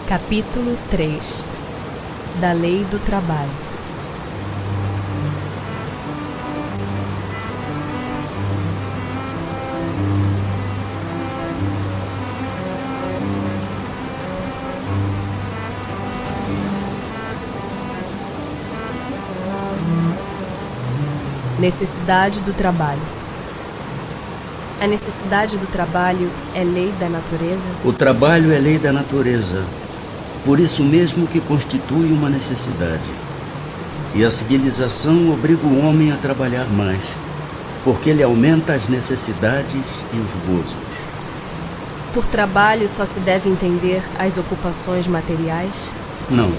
Capítulo 3 da Lei do Trabalho. Necessidade do trabalho. A necessidade do trabalho é lei da natureza? O trabalho é lei da natureza, por isso mesmo que constitui uma necessidade. E a civilização obriga o homem a trabalhar mais, porque ele aumenta as necessidades e os gozos. Por trabalho só se deve entender as ocupações materiais? Não.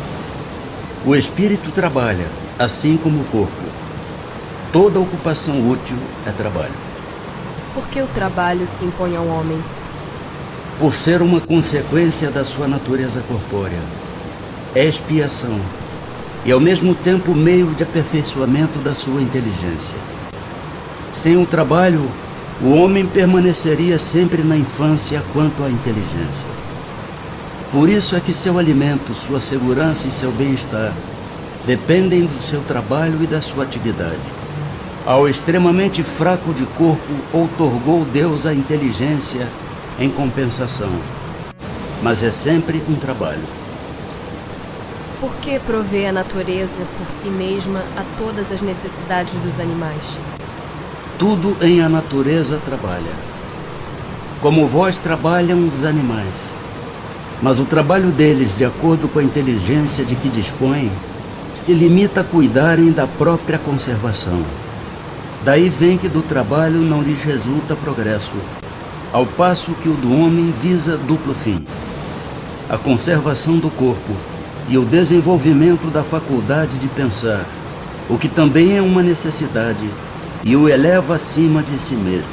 O espírito trabalha, assim como o corpo. Toda ocupação útil é trabalho. Por que o trabalho se impõe ao homem? Por ser uma consequência da sua natureza corpórea. É expiação e ao mesmo tempo meio de aperfeiçoamento da sua inteligência. Sem o trabalho, o homem permaneceria sempre na infância quanto à inteligência. Por isso é que seu alimento, sua segurança e seu bem-estar dependem do seu trabalho e da sua atividade. Ao extremamente fraco de corpo, outorgou Deus a inteligência em compensação. Mas é sempre um trabalho. Por que provê a natureza por si mesma a todas as necessidades dos animais? Tudo em a natureza trabalha. Como vós trabalham os animais. Mas o trabalho deles, de acordo com a inteligência de que dispõem, se limita a cuidarem da própria conservação. Daí vem que do trabalho não lhes resulta progresso, ao passo que o do homem visa duplo fim: a conservação do corpo e o desenvolvimento da faculdade de pensar, o que também é uma necessidade e o eleva acima de si mesmo.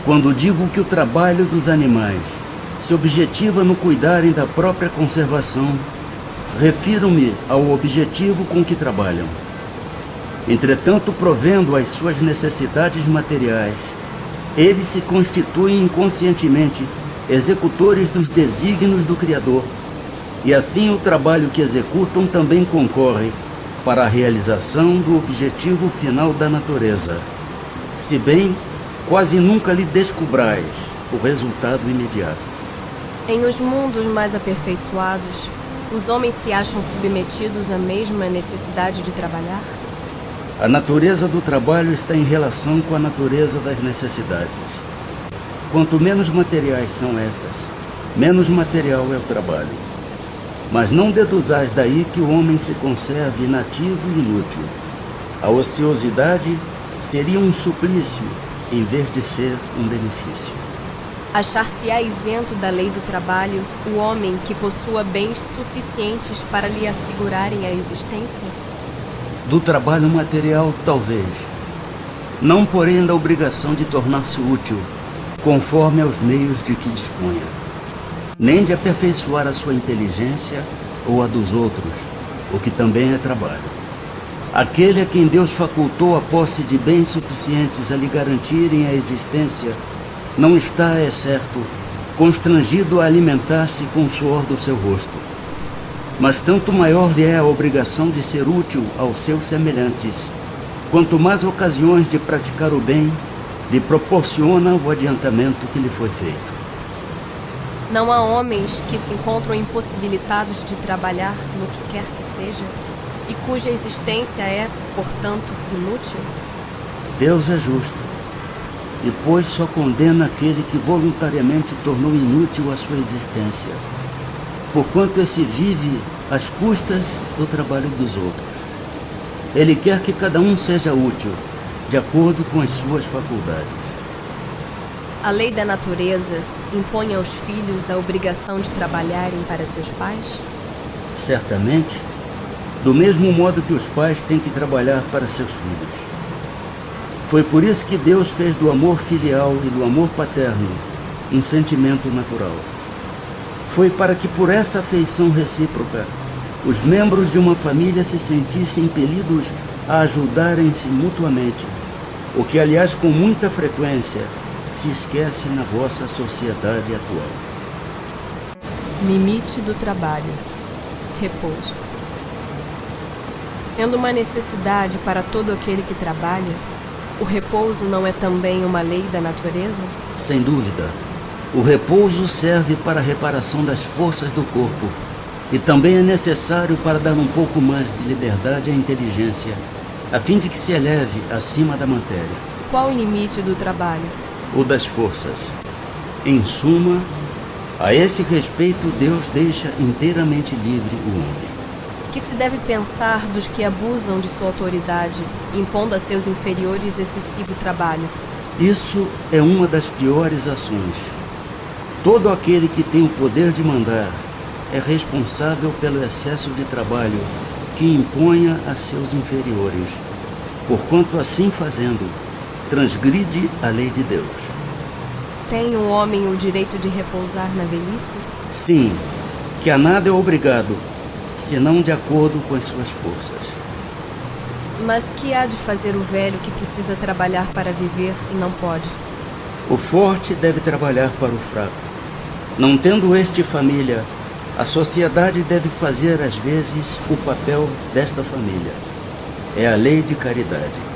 Quando digo que o trabalho dos animais se objetiva no cuidarem da própria conservação, refiro-me ao objetivo com que trabalham. Entretanto, provendo as suas necessidades materiais, eles se constituem inconscientemente executores dos desígnios do Criador, e assim o trabalho que executam também concorre para a realização do objetivo final da natureza, se bem quase nunca lhe descobrais o resultado imediato. Em os mundos mais aperfeiçoados, os homens se acham submetidos à mesma necessidade de trabalhar? A natureza do trabalho está em relação com a natureza das necessidades. Quanto menos materiais são estas, menos material é o trabalho. Mas não deduzais daí que o homem se conserve inativo e inútil. A ociosidade seria um suplício, em vez de ser um benefício. Achar-se-á isento da lei do trabalho o homem que possua bens suficientes para lhe assegurarem a existência? Do trabalho material, talvez. Não, porém, da obrigação de tornar-se útil, conforme aos meios de que disponha. Nem de aperfeiçoar a sua inteligência ou a dos outros, o que também é trabalho. Aquele a quem Deus facultou a posse de bens suficientes a lhe garantirem a existência, não está, é certo, constrangido a alimentar-se com o suor do seu rosto. Mas tanto maior lhe é a obrigação de ser útil aos seus semelhantes, quanto mais ocasiões de praticar o bem lhe proporciona o adiantamento que lhe foi feito. Não há homens que se encontram impossibilitados de trabalhar no que quer que seja, e cuja existência é, portanto, inútil? Deus é justo, e pois só condena aquele que voluntariamente tornou inútil a sua existência, porquanto esse vive às custas do trabalho dos outros. Ele quer que cada um seja útil, de acordo com as suas faculdades. A lei da natureza impõe aos filhos a obrigação de trabalharem para seus pais? Certamente, do mesmo modo que os pais têm que trabalhar para seus filhos. Foi por isso que Deus fez do amor filial e do amor paterno um sentimento natural. Foi para que por essa afeição recíproca os membros de uma família se sentissem impelidos a ajudarem-se mutuamente, o que, aliás, com muita frequência se esquece na vossa sociedade atual. Limite do trabalho. Repouso. Sendo uma necessidade para todo aquele que trabalha, o repouso não é também uma lei da natureza? Sem dúvida. O repouso serve para a reparação das forças do corpo e também é necessário para dar um pouco mais de liberdade à inteligência, a fim de que se eleve acima da matéria. Qual o limite do trabalho? O das forças. Em suma, a esse respeito, Deus deixa inteiramente livre o homem. Que se deve pensar dos que abusam de sua autoridade, impondo a seus inferiores excessivo trabalho? Isso é uma das piores ações. Todo aquele que tem o poder de mandar é responsável pelo excesso de trabalho que imponha a seus inferiores, porquanto assim fazendo, transgride a lei de Deus. Tem um homem o direito de repousar na velhice? Sim, que a nada é obrigado, senão de acordo com as suas forças. Mas que há de fazer o velho que precisa trabalhar para viver e não pode? O forte deve trabalhar para o fraco. Não tendo este família, a sociedade deve fazer às vezes o papel desta família. É a lei de caridade.